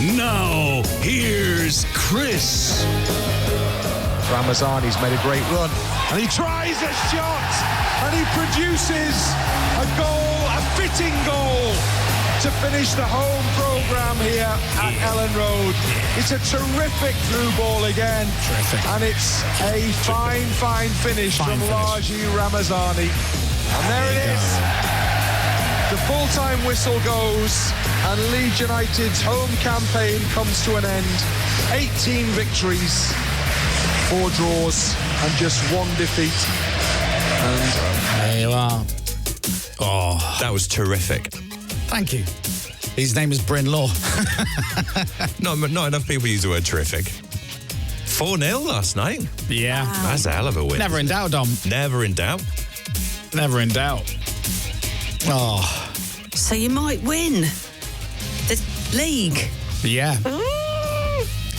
Now, here's Chris. Ramazani's made a great run, and he tries a shot, and he produces a goal, a fitting goal, to finish the home programme here at Ellen Road. It's a terrific through ball again. Terrific. And it's a fine finish from Laji Ramazani. And there it is. The full-time whistle goes, and Leeds United's home campaign comes to an end. 18 victories, 4 draws, and just 1 defeat. And there you are. Oh, that was terrific. Thank you. His name is Bryn Law. Not enough people use the word terrific. 4-0 last night. Yeah. Wow. That's a hell of a win. Never in doubt, Dom. Never in doubt. Never in doubt. Oh. So you might win the league. Yeah.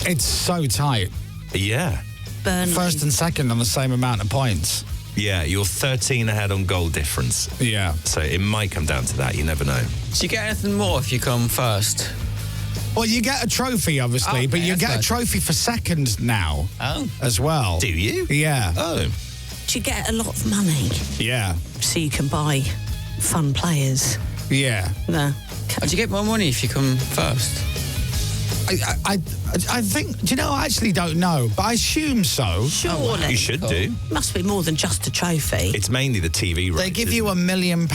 It's so tight. Yeah. Burnley. First and second on the same amount of points. Yeah, you're 13 ahead on goal difference. Yeah. So it might come down to that. You never know. Do you get anything more if you come first? Well, you get a trophy, obviously, Okay, but you get a that's trophy for second now as well. Do you? Yeah. Oh. Do you get a lot of money Yeah. so you can buy fun players? Yeah. No. Do you get more money if you come first? I think, do you know, I actually don't know, but I assume so. Surely. You should do. Must be more than just a trophy. It's mainly the TV rights. They give you £1 million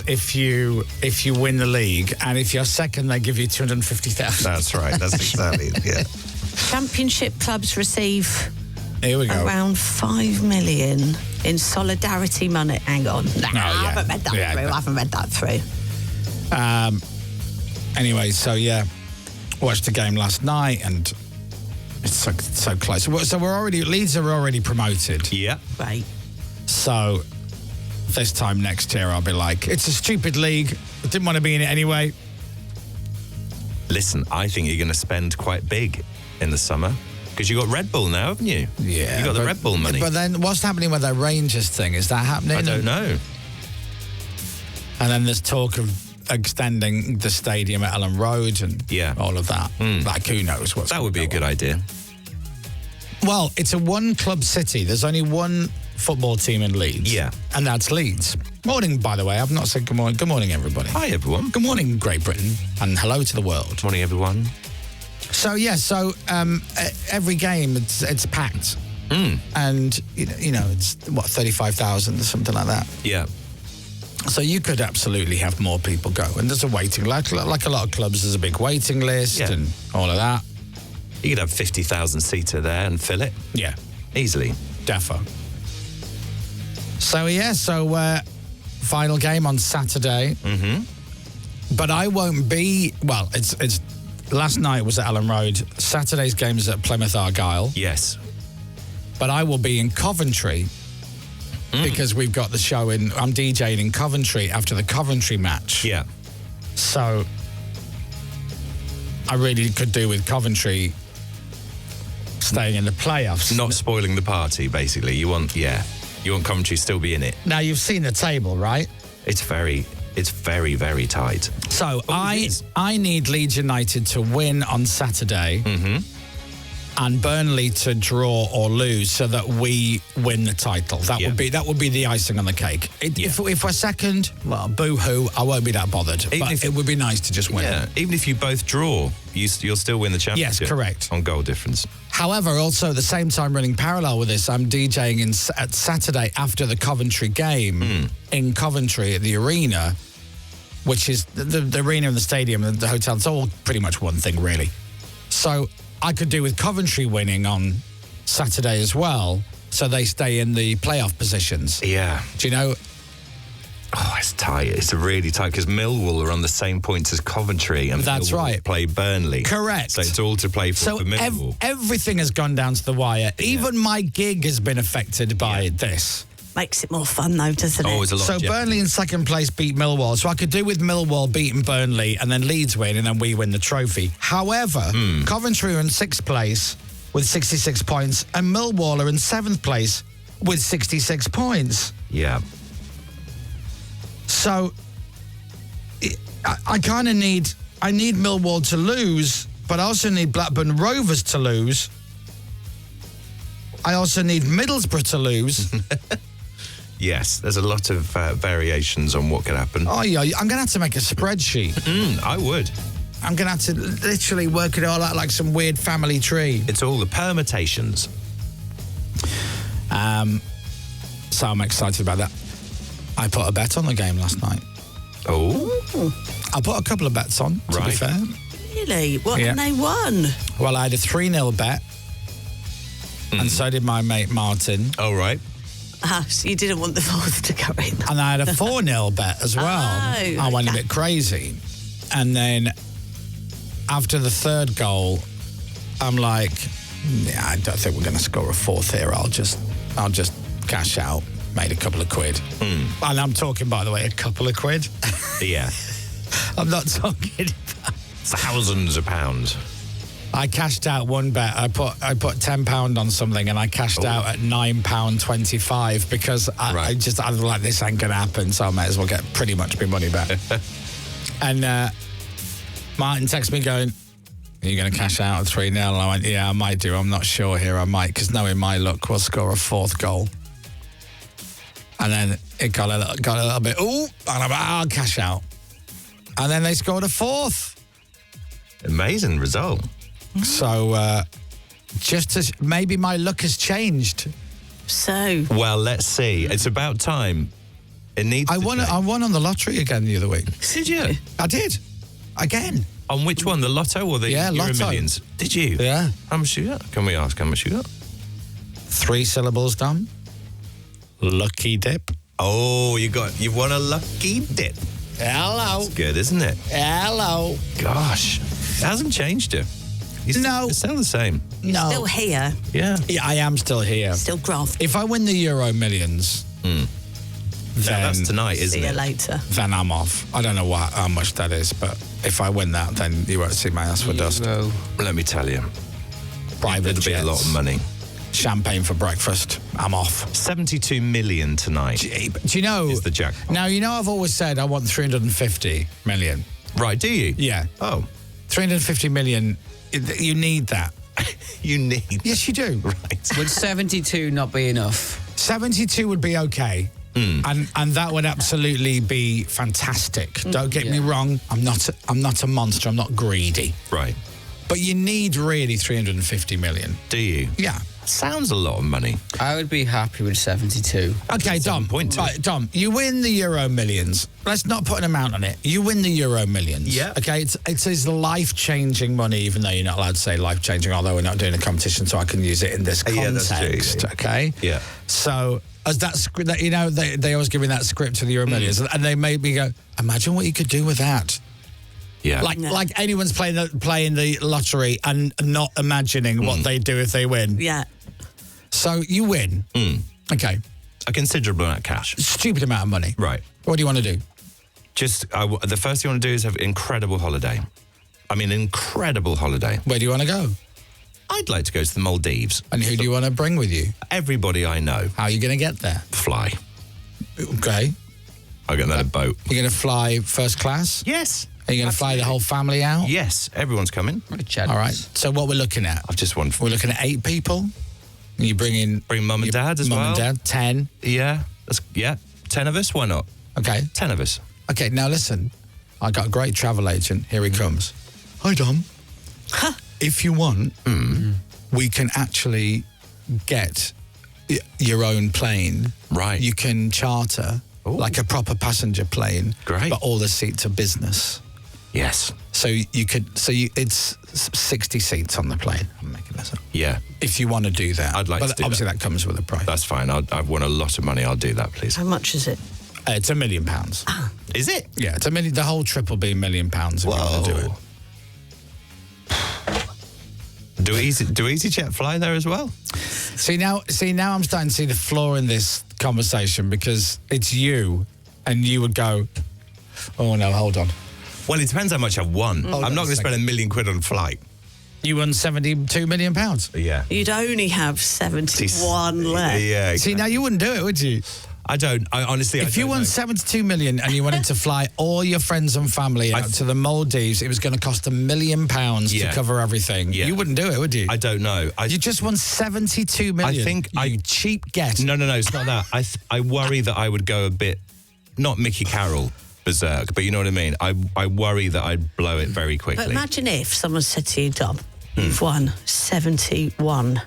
if you win the league, and if you're second, they give you 250,000. That's right. That's exactly it. Yeah. Championship clubs receive Here we go. around 5 million in solidarity money. Hang on. Nah, No, I yeah. haven't read that Yeah, through. no. I haven't read that through. Anyway, so yeah, watched the game last night, and it's so close. So Leeds are already promoted. Yeah. Right. So this time next year, I'll be like, it's a stupid league. I didn't want to be in it anyway. Listen, I think you're going to spend quite big in the summer because you got Red Bull now, haven't you? Yeah. You got the Red Bull money. But then what's happening with their Rangers thing? Is that happening? I don't know. And then there's talk of extending the stadium at Ellen Road and all of that. Like, who knows what's That would be a good idea. Well, it's a one-club city. There's only one football team in Leeds. Yeah. And that's Leeds. Morning, by the way. I've not said good morning. Good morning, everybody. Hi, everyone. Good morning, Great Britain. And hello to the world. Morning, everyone. So, yeah, every game, it's packed. And, you know, it's, 35,000 or something like that. Yeah. So you could absolutely have more people go. And there's a waiting, like a lot of clubs, there's a big waiting list and all of that. You could have 50,000 seater there and fill it. Yeah. Easily. Defo. So, final game on Saturday. Mm-hmm. But I won't be, well, it's last night was at Ellen Road. Saturday's game is at Plymouth Argyle. Yes. But I will be in Coventry because we've got the show I'm DJing in Coventry after the Coventry match. Yeah. So I really could do with Coventry staying in the playoffs. Not spoiling the party, basically. You want Coventry to still be in it. Now, you've seen the table, right? It's very, very tight. So I need Leeds United to win on Saturday and Burnley to draw or lose so that we win the title. That would be the icing on the cake. If we're second, well, boo-hoo, I won't be that bothered. But it would be nice to just win. Yeah, even if you both draw, you'll still win the championship. Yes, correct. On goal difference. However, also at the same time, running parallel with this, I'm DJing at Saturday after the Coventry game in Coventry at the arena, which is the arena and the stadium and the hotel. It's all pretty much one thing, really. So I could do with Coventry winning on Saturday as well, so they stay in the playoff positions. Yeah. Do you know? Oh, it's tight. It's really tight because Millwall are on the same points as Coventry, and That's Millwall right. play Burnley. Correct. So it's all to play for So Millwall. everything has gone down to the wire. Even my gig has been affected by this. Makes it more fun, though, doesn't it? Always a lot. So Burnley in second place beat Millwall. So I could do with Millwall beating Burnley and then Leeds win and then we win the trophy. However, Coventry are in sixth place with 66 points and Millwall are in seventh place with 66 points. Yeah. So I kind of need Millwall to lose but I also need Blackburn Rovers to lose. I also need Middlesbrough to lose. Yes, there's a lot of variations on what could happen. Oh, yeah, I'm going to have to make a spreadsheet. I would. I'm going to have to literally work it all out like some weird family tree. It's all the permutations. So I'm excited about that. I put a bet on the game last night. Oh. I put a couple of bets on, to be Right. fair. Really? What? Yeah. And they won. Well, I had a 3-0 bet, and so did my mate Martin. Oh, right. So you didn't want the fourth to go in. And I had a 4-0 bet as well. Oh, I went a okay. bit crazy. And then after the third goal, I'm like, yeah, I don't think we're going to score a fourth here. I'll just cash out. Made a couple of quid. And I'm talking, by the way, a couple of quid. Yeah. I'm not talking. Thousands of pounds. I cashed out one bet. I put £10 on something, and I cashed out at £9.25 because I was like, this ain't gonna happen, so I might as well get pretty much my money back. And Martin texted me going, "Are you gonna cash out at 3-0?" And I went, "Yeah, I might do. I'm not sure here. I might, because knowing my luck, we'll score a fourth goal." And then it got a little bit, ooh, and I'm like, I'll cash out. And then they scored a fourth. Amazing result. So just as maybe my luck has changed. So Well, let's see. It's about time. It needs I to won change. on the lottery again the other week. Did you? I did. Again. On which one? The Lotto or the Yeah, Euro Lotto. Millions? Did you? Yeah. How much you got? Can we ask how much you got? 3 syllables done. Lucky dip. Oh, you've won a lucky dip. Hello. Good, isn't it? Hello. Gosh. It hasn't changed it. No. It's still the same. No. still here, Yeah. Yeah, I am still here. still graft. If I win the Euro Millions, Now, that's tonight, isn't See you it? later. then I'm off. I don't know how much that is, but if I win that, then you won't see my ass for dust. Euro. Let me tell you. Private It'll be a lot of jets, money. champagne for breakfast. I'm off. 72 million tonight. Do you know? Is the jackpot. Now, you know I've always said I want 350 million. Right, do you? Yeah. Oh, 350 million, you need that. you need. Yes, you do. Right. Would 72 not be enough? 72 would be okay. And that would absolutely be fantastic. Don't get me wrong. I'm not a monster. I'm not greedy. Right. But you need really 350 million. Do you? Yeah. Sounds a lot of money. I would be happy with 72. Okay, Dom. 7.2. Right, Dom, you win the Euro Millions. Let's not put an amount on it. You win the Euro Millions. Yeah. Okay, it's life-changing money, even though you're not allowed to say life-changing, although we're not doing a competition, so I can use it in this Yeah, that's context. true. Okay? Yeah. So, as that script, you know, they always give me that script to the Euro Millions, and they made me go, imagine what you could do with that. Yeah. Like anyone's playing the lottery and not imagining what they do if they win. Yeah. So you win. Okay. a considerable amount of cash. Stupid amount of money. Right. What do you want to do? Just, the first thing I want to do is have an incredible holiday. I mean, incredible holiday. Where do you want to go? I'd like to go to the Maldives. And who do you want to bring with you? Everybody I know. How are you going to get there? Fly. Okay. I'll get that a boat. You're going to fly first class? Yes. Are you going to fly the whole family out? Yes, everyone's coming. All right. So what we're looking at? I've just won. We're looking at 8 people. You bring mum and dad as well. Mum and dad, 10. Yeah. 10 of us. Why not? Okay. 10 of us. Okay, now listen. I got a great travel agent. Here he comes. Hi, Dom. If you want, we can actually get your own plane. Right. You can charter like a proper passenger plane. Great. But all the seats are business. Yes. So it's 60 seats on the plane. I'm making this up. Yeah. If you want to do that. I'd like but to do obviously that. that comes with a price. That's fine. I've won a lot of money. I'll do that, please. How much is it? It's £1 million. Is it? Yeah, it's £1 million. The whole trip will be £1 million if you want to do it. Do EasyJet fly there as well? See now I'm starting to see the flaw in this conversation because it's you, and you would go, oh no, hold on. Well, it depends how much I've won. I'm on not a going to spend second. £1 million on a flight. You won £72 million. Yeah. You'd only have 71 left. Yeah. See, now you wouldn't do it, would you? I don't. I honestly. If you won 72 million and you wanted to fly all your friends and family out to the Maldives, it was going to cost £1 million to cover everything. Yeah. You wouldn't do it, would you? I don't know. You just won 72 million. I think you cheap get. No, it's not that. I worry that I would go a bit, not Mickey Carroll berserk, but you know what I mean. I worry that I'd blow it very quickly. But imagine if someone said to you, Dom, you've won £71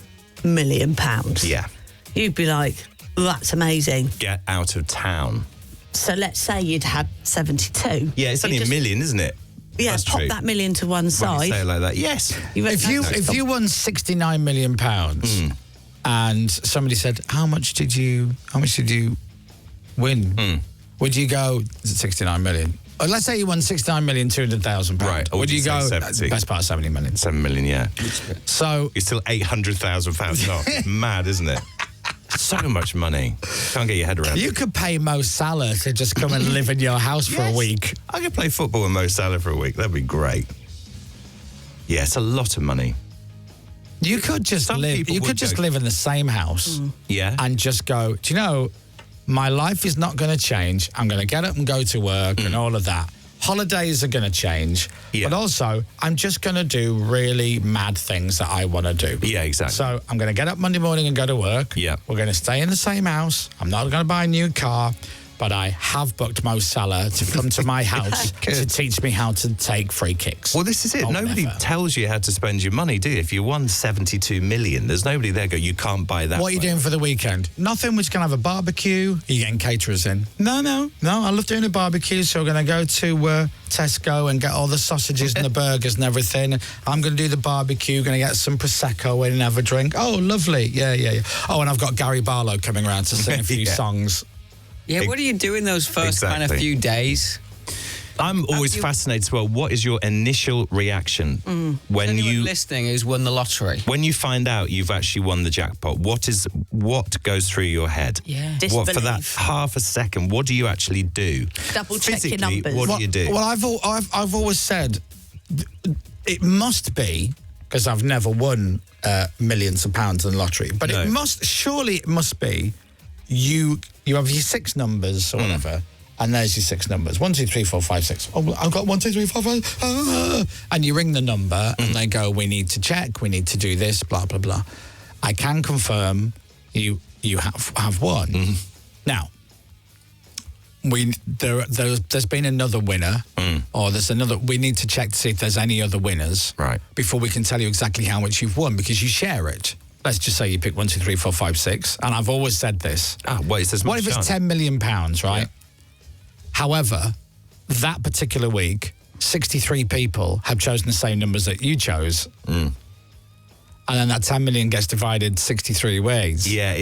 million. Yeah. You'd be like, that's amazing. Get out of town. So let's say you'd had 72. Yeah, it's only a million, isn't it? Yeah, That's pop true. that million to one When you side. say it like that, yes. If you won £69 million and somebody said, how much did you win? Would you go, is it 69 million? Or let's say you won 69,200,000 Right. Or Would you go, 70? best part of 70 million? 7 million, yeah. So You're still £800,000 off. Mad, isn't it? So much money. Can't get your head around it. you could pay Mo Salah to just come and live in your house for a Yes. week. I could play football with Mo Salah for a week. That'd be great. Yeah, it's a lot of money. You could just Some live. people You would could just go- live in the same house Yeah. and just go. Do you know, my life is not going to change. I'm going to get up and go to work and all of that. Holidays are going to change, Yeah. but also I'm just going to do really mad things that I want to do. Yeah, exactly. So I'm going to get up Monday morning and go to work. Yeah. We're going to stay in the same house. I'm not going to buy a new car. But I have booked Mo Salah to come to my house to teach me how to take free kicks. Well, this is it. Oh, Nobody never. tells you how to spend your money, do you? If you won 72 million, there's nobody there go, you can't buy that. What are you way." doing for the weekend? Nothing. We're just going to have a barbecue. Are you getting caterers in? No. I love doing a barbecue, so we're going to go to Tesco and get all the sausages and the burgers and everything. I'm going to do the barbecue, going to get some Prosecco in and have a drink. Oh, lovely. Yeah. Oh, and I've got Gary Barlow coming around to sing a few Yeah. songs. Yeah, what do you do in those first kind of Exactly. few days? I'm always fascinated as well. What is your initial reaction when Anyone you listening who's won the lottery? when you find out you've actually won the jackpot? What goes through your head? Yeah. What for that Disbelief. half a second? What do you actually do? Double check your Physically, numbers. What do you do? Well, I've always said it must be, because I've never won millions of pounds in the lottery, but No. it must be you have your 6 numbers or whatever, and there's your 6 numbers. 1, 2, 3, 4, 5, 6. Oh, I've got 1, 2, 3, 4, 5. And you ring the number and they go, we need to check, we need to do this, blah, blah, blah. I can confirm you have won. Now, there's been another winner, or there's another. We need to check to see if there's any other winners, Right. before we can tell you exactly how much you've won, because you share it. Let's just say you pick 1, 2, 3, 4, 5, 6, and I've always said this. What is this? What if it's £10 million, right? However, that particular week, 63 people have chosen the same numbers that you chose, and then that 10 million gets divided 63 ways. Yeah,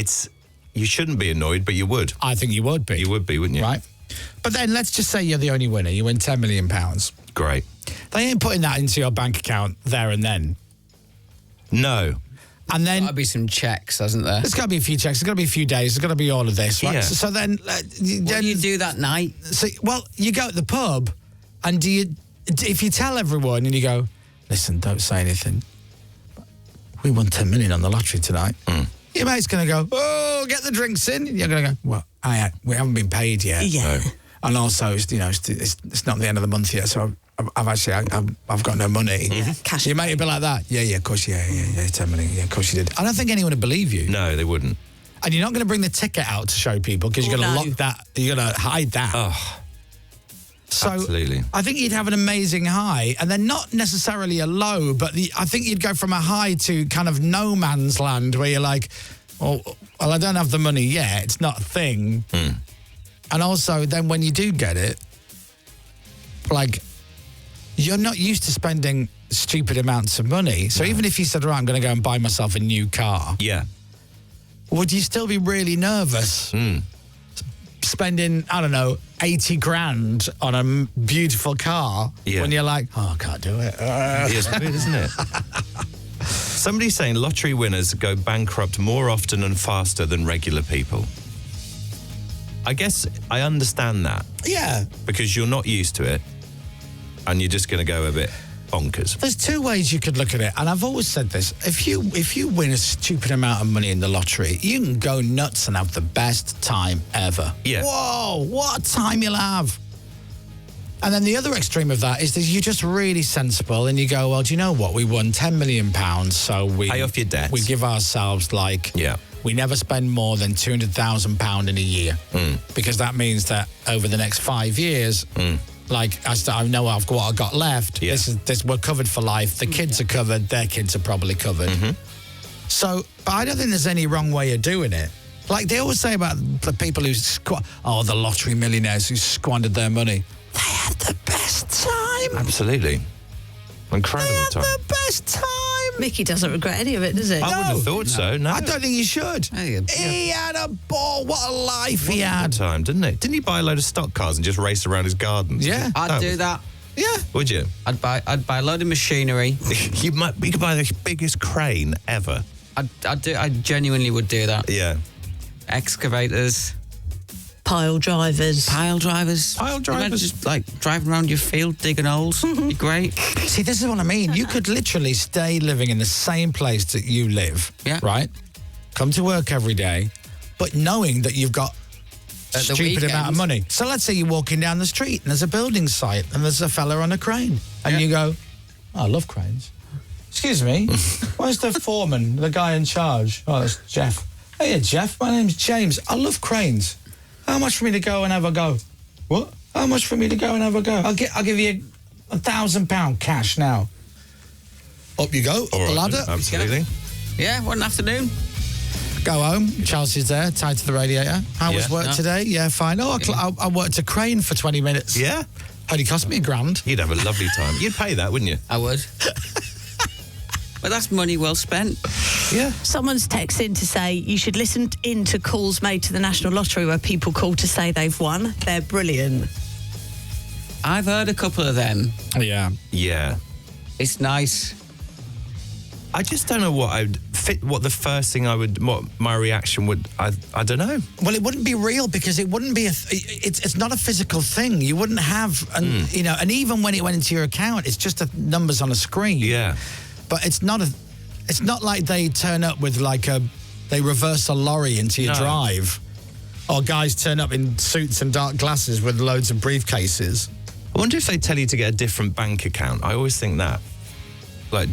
you shouldn't be annoyed, but you would. I think you would be. You would be, wouldn't you? Right? But then let's just say you're the only winner. You win £10 million. Great. They ain't putting that into your bank account there and then. No. And then There'll be some checks, hasn't there? there's got to be a few checks. There's got to be a few days. There's got to be all of this, right? Yeah. So then, What do you do that night? you go to the pub, and if you tell everyone and you go, listen, don't say anything. We won 10 million on the lottery tonight. Your mate's going to go, oh, get the drinks in. You're going to go, well, we haven't been paid yet. Yeah. No. And also, it's not the end of the month yet, so I've got no money. Cash Your mate would be like that. Yeah, of course, yeah, 10 million. Yeah, of course you did. I don't think anyone would believe you. No, they wouldn't. And you're not going to bring the ticket out to show people because you're going to No. lock that. You're going to hide that. Oh, So absolutely. I think you'd have an amazing high, and then not necessarily a low, but I think you'd go from a high to kind of no man's land where you're like, well, I don't have the money yet. It's not a thing. And also, then when you do get it, like, you're not used to spending stupid amounts of money. So even if you said, right, I'm going to go and buy myself a new car, Yeah. would you still be really nervous spending, I don't know, 80 grand on a beautiful car when you're like, oh, I can't do it. It's weird, isn't it? Somebody's saying lottery winners go bankrupt more often and faster than regular people. I guess I understand that Yeah. because you're not used to it and you're just going to go a bit bonkers. There's two ways you could look at it, and I've always said this: if you win a stupid amount of money in the lottery, you can go nuts and have the best time ever. Yeah. Whoa, what a time you'll have! And then the other extreme of that is that you're just really sensible, and you go, well, do you know what? We won £10 million, so we Pay off your debts. We give ourselves we never spend more than £200,000 in a year, because that means that over the next 5 years. I know what I've got left. Yeah. This we're covered for life. The kids are covered. Their kids are probably covered. So, but I don't think there's any wrong way of doing it. Like they always say about the people who the lottery millionaires who squandered their money. They had the best time. Absolutely. Incredible They had time. the best time. Mickey doesn't regret any of it, does he? I wouldn't have thought so, no. I don't think he should. Yeah. He had a ball. What a life he Good had. time, didn't he? Didn't he buy a load of stock cars and just race around his gardens? Yeah. I'd do that. Yeah. Would you? I'd buy a load of machinery. You could buy the biggest crane ever. I genuinely would do that. Yeah. Excavators, Pile drivers. pile drivers. Imagine just like driving around your field, digging holes. Be great. See, this is what I mean. You could literally stay living in the same place that you live, Yeah. right? Come to work every day, but knowing that you've got a At the stupid amount of weekends. money. So let's say you're walking down the street and there's a building site and there's a fella on a crane. And Yeah. you go, oh, I love cranes. Excuse me, where's the foreman, the guy in charge? Oh, it's Jeff. Hey, Jeff, my name's James. I love cranes. How much for me to go and have a go? What? How much for me to go and have a go? I'll give you £1,000 cash now. Up you go, up All the right, ladder. Absolutely. Yeah, one afternoon. Go home. Chelsea's there, tied to the radiator. How was Yeah. work No. today? Yeah, fine. Oh, I worked a crane for 20 minutes. Yeah. Only cost me £1,000. You'd have a lovely time. You'd pay that, wouldn't you? I would. But that's money well spent. Yeah. Someone's texted to say you should listen in to calls made to the National Lottery where people call to say they've won. They're brilliant. I've heard a couple of them. Yeah. Yeah. It's nice. I just don't know what the first thing what my reaction would, I don't know. Well, it wouldn't be real because it wouldn't be it's not a physical thing. You wouldn't have, and even when it went into your account, it's just numbers on a screen. Yeah. But it's not like they turn up with they reverse a lorry into your No. drive. Or guys turn up in suits and dark glasses with loads of briefcases. I wonder if they tell you to get a different bank account. I always think that. Like,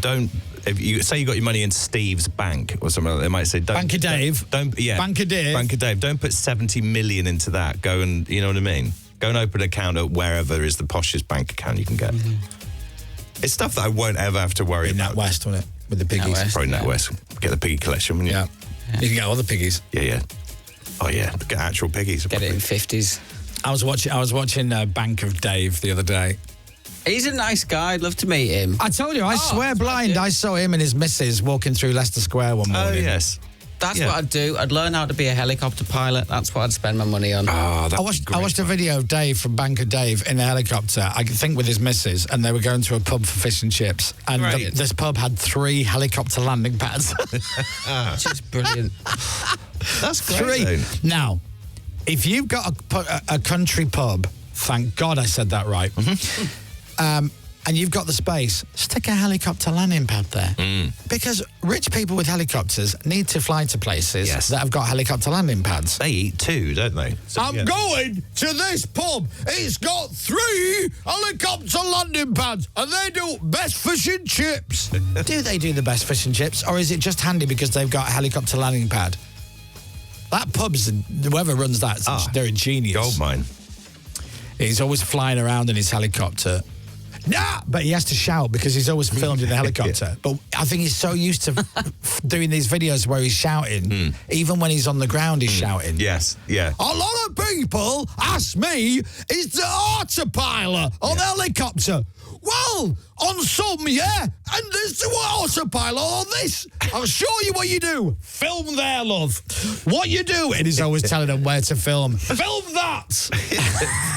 if you say you got your money in Steve's bank or something like that, they might say, Bank of Dave. Don't, yeah. Bank of Dave. Bank of Dave. Don't put 70 million into that. Go and, you know what I mean? Go and open an account at wherever is the poshest bank account you can get. It's stuff that I won't ever have to worry In about. NatWest, wasn't it? With the piggies. NatWest. Probably NatWest. Get the piggy collection, wouldn't you? Yeah. You can get all the piggies. Yeah, yeah. Oh, yeah. Get actual piggies. Get it in 50s. I was watching Bank of Dave the other day. He's a nice guy. I'd love to meet him. I told you, I swear blind, I saw him and his missus walking through Leicester Square one Oh, morning. yes. That's Yeah. what I'd do. I'd learn how to be a helicopter pilot. That's what I'd spend my money on. Oh, I watched a video of Dave from Bank of Dave in a helicopter, I think with his missus, and they were going to a pub for fish and chips. And Brilliant. this pub had 3 helicopter landing pads. Which is brilliant. That's great. 3. though. Now, if you've got a country pub, thank God I said that right, and you've got the space, stick a helicopter landing pad there. Because rich people with helicopters need to fly to places Yes. that have got helicopter landing pads. They eat too, don't they? So, yeah. going to this pub. It's got 3 helicopter landing pads and they do best fish and chips. Do they do the best fish and chips, or is it just handy because they've got a helicopter landing pad? That pub's, whoever runs that, they're a genius. Gold mine. He's always flying around in his helicopter. Nah! But he has to shout because he's always filmed in the helicopter. But I think he's so used to doing these videos where he's shouting. Even when he's on the ground, he's shouting. Yes, yeah. A lot of people ask me, is the autopilot on the helicopter? Well, on some, yeah. And there's the autopilot on this. I'll show you what you do. Film there, love. What you do? And he's always telling them where to film. Film that.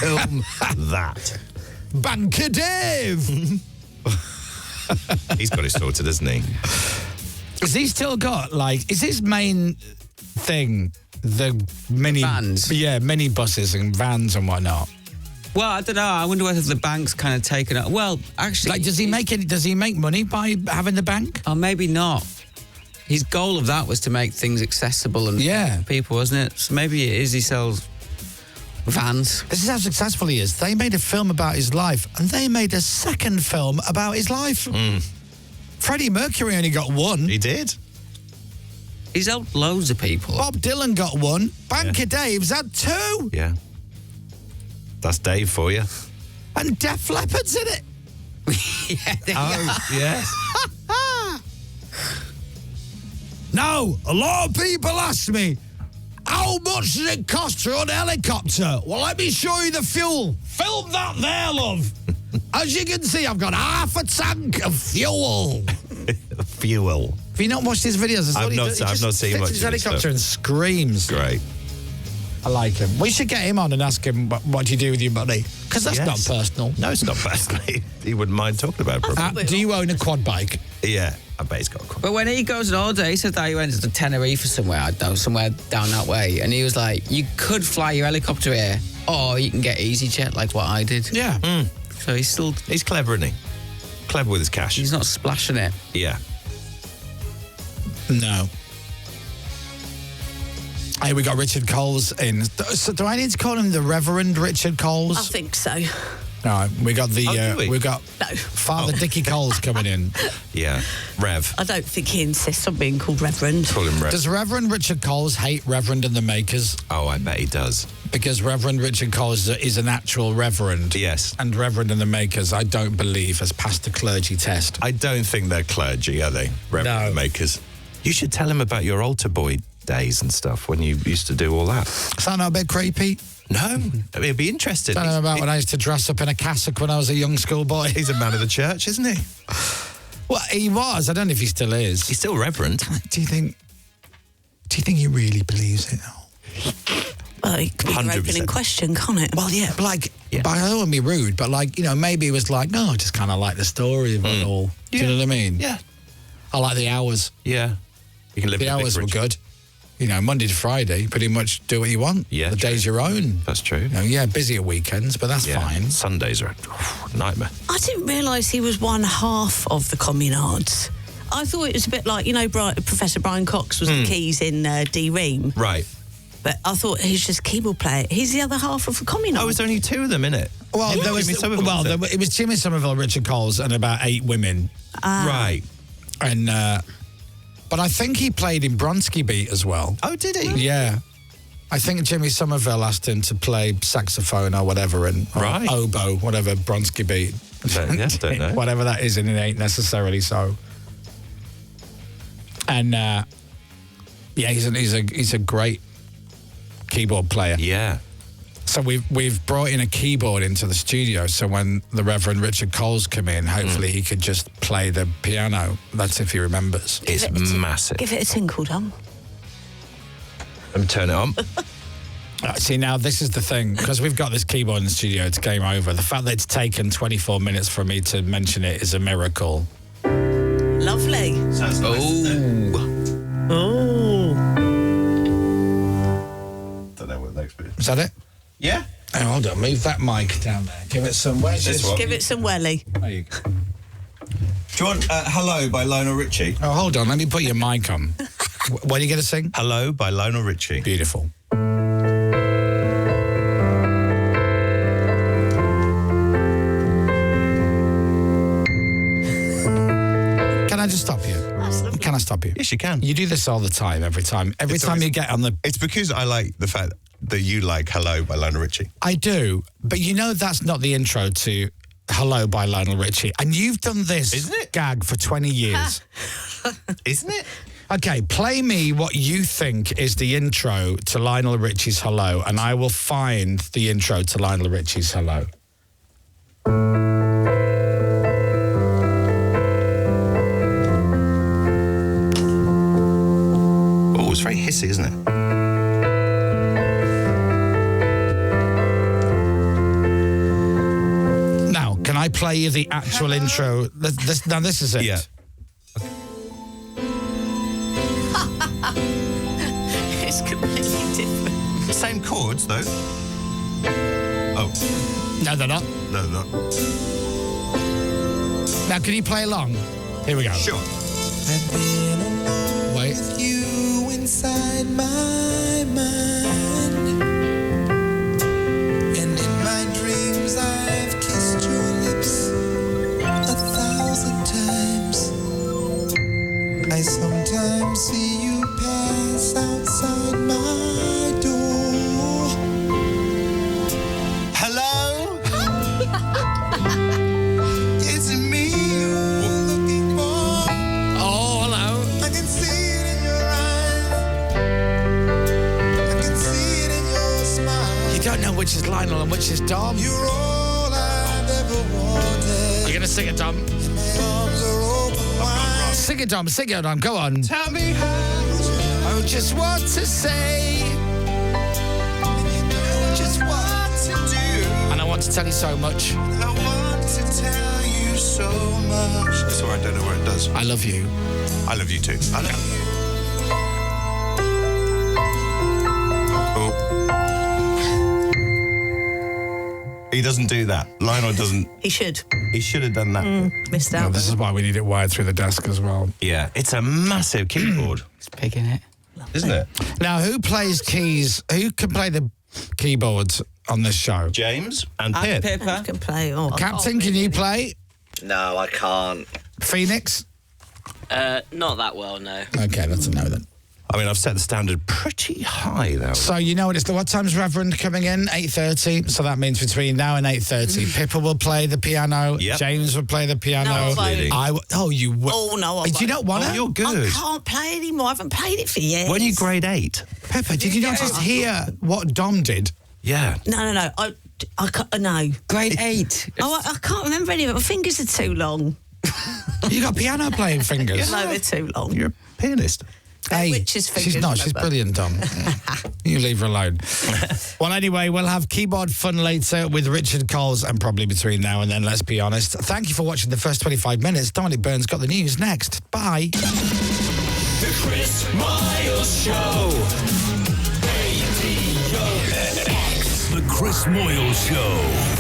Film that. Bank of Dave. He's got it sorted, hasn't he? Has he still got, is his main thing the mini... Vans. Yeah, mini buses and vans and whatnot? Well, I don't know. I wonder whether the bank's kind of taken it. Well, actually, Like, does he make money by having the bank? or maybe not. His goal of that was to make things accessible and Yeah. people, wasn't it? So maybe it is he sells vans. This is how successful he is. They made a film about his life, and they made a second film about his life. Freddie Mercury only got one. He did. He's helped loads of people. Bob Dylan got one. Banker Dave's had two. Yeah. That's Dave for you. And Def Leppard's in it. Oh, yes. Now, a lot of people ask me, how much does it cost to run a helicopter? Well, let me show you the fuel. Film that there, love. As you can see, I've got half a tank of fuel. Fuel. Have you not watched his videos? I've not seen much. much His of his helicopter stuff. and screams. Great. I like him. We should get him on and ask him what do you do with your money? Because that's Yes. not personal. No, it's not personal. He wouldn't mind talking about it. Probably. Do you own a quad bike? Yeah, I bet he's got a quad. But when he goes on holiday, he said that he went to Tenerife or somewhere, I don't know, somewhere down that way. And he was like, you could fly your helicopter here, or you can get EasyJet like what I did. Yeah. So He's clever, isn't he? Clever with his cash. he's not splashing it. Yeah. No. Hey, we got Richard Coles in. So do I need to call him the Reverend Richard Coles? I think so. All right, we got the do we? we've got No. Father Dickie Coles coming in. Yeah. Rev. I don't think he insists on being called Reverend. Call him Rev. Does Reverend Richard Coles hate Reverend and the Makers? Oh, I bet he does. Because Reverend Richard Coles is an actual Reverend. Yes. And Reverend and the Makers, I don't believe, has passed the clergy test. I don't think they're clergy, are they? No. Reverend makers. You should tell him about your altar boy days and stuff when you used to do all that. Is that not a bit creepy? No, I mean, he'd be interested. Tell him about when I used to dress up in a cassock when I was a young schoolboy. He's a man of the church, isn't he? Well, he was. I don't know if he still is. He's still reverend. Do you think he really believes it? Well, it could be an 100%. opening question, can't it? Well, yeah, but like, Yeah. but I don't want to be rude, but like, maybe it was like, no, I just kind of like the story of it all. Do you know what I mean? Yeah. I like the hours. Yeah. You can live The in a hours were vicarage. good. Monday to Friday, pretty much do what you want. Yeah, The true. day's your own. That's true. Yeah, busy at weekends, but that's Yeah. fine. Sundays are a nightmare. I didn't realise he was one half of the Communards. I thought it was a bit like, Professor Brian Cox was the keys in D-Ream, Right. but I thought he's just keyboard player. He's the other half of the Communards. Oh, there's only two of them, innit? Well, Yeah. there was, Jimmy Somerville, well, was it? it was Jimmy Somerville, Richard Coles, and about 8 women. Right. And but I think he played in Bronski Beat as well. Oh, did he? Yeah. I think Jimmy Somerville asked him to play saxophone or whatever, or Right. oboe, whatever Bronski Beat. Don't know. Whatever that is, and it ain't necessarily so. And he's a great keyboard player. Yeah. So we've brought in a keyboard into the studio. So when the Reverend Richard Coles come in, hopefully he could just play the piano. That's if he remembers. It's massive. Give it a tinkle, Dom. Let me turn it on. See, now this is the thing, because we've got this keyboard in the studio, it's game over. The fact that it's taken 24 minutes for me to mention it is a miracle. Lovely. Oh. Don't know what the next bit is. Is that it? Yeah. Oh, hold on, move that mic down there. Give it some. Where's This your- one. Give it some welly. There you go. Do you want Hello by Lionel Richie? Oh, hold on, let me put your mic on. What are you going to sing? Hello by Lionel Richie. Beautiful. Can I just stop you? Can I stop you? Yes, you can. You do this all the time, every time. Every It's time always- you get on the... It's because I like the fact that you like Hello by Lionel Richie. I do, but that's not the intro to Hello by Lionel Richie. And you've done this Isn't it? gag for 20 years. Isn't it? Okay, play me what you think is the intro to Lionel Richie's Hello, and I will find the intro to Lionel Richie's Hello. Oh, it's very hissy, isn't it? Now, can I play you the actual intro? Now, this is it. Yeah. It's completely different. Same chords, though. Oh. No, they're not. No, no. Now, can you play along? Here we go. Sure. Wait. You inside my mind, and in my dreams I've kissed your lips 1,000 times. I sometimes see you pass outside my door. Hello? Is it me you're looking for? Oh, hello. I can see it in your eyes. I can see it in your smile. You don't know which is Lionel and which is Dom. You're all I've ever wanted. You're going to sing it, Dom. My arms are open wide. Sing it, Dom. Sing it, Dom. Go on. Tell me how Oh, just what to say. you know just what to do. And I want to tell you so much. I want to tell you so much. That's all right, I don't know where it does. I love you. I love you too. I love you. Oh. He doesn't do that. Lionel doesn't. He should. He should have done that. Missed Now, out. this is why we need it wired through the desk as well. Yeah, it's a massive keyboard, It's picking it. Isn't it? Now, who plays keys? Who can play the keyboards on this show? James and And Pip. I Pippa. can play. Oh, I Captain, can't can you really. play? No, I can't. Phoenix? Not that well, no. Okay, that's a no then. I mean, I've set the standard pretty high, though. So you know what time's Reverend coming in? 8:30. So that means between now and 8:30, Pippa will play the piano. Yep. James will play the piano. No, I won't. You will. Oh, no, I Do you not want Oh, to? you're good. I can't play anymore. I haven't played it for years. Weren't you grade 8? Pippa, did you not just hear what Dom did? Yeah. No. I can't, no. Grade 8. Oh, I can't remember any of it. My fingers are too long. You got piano playing fingers. No, they're too long. You're a pianist. Hey, Witch's fingers, she's not. She's remember. brilliant, Dom. You leave her alone. Well, anyway, we'll have keyboard fun later with Richard Coles and probably between now and then, let's be honest. Thank you for watching the first 25 minutes. Dominic Burns got the news next. Bye. The Chris Miles Show. Radio X. The Chris Moyle Show.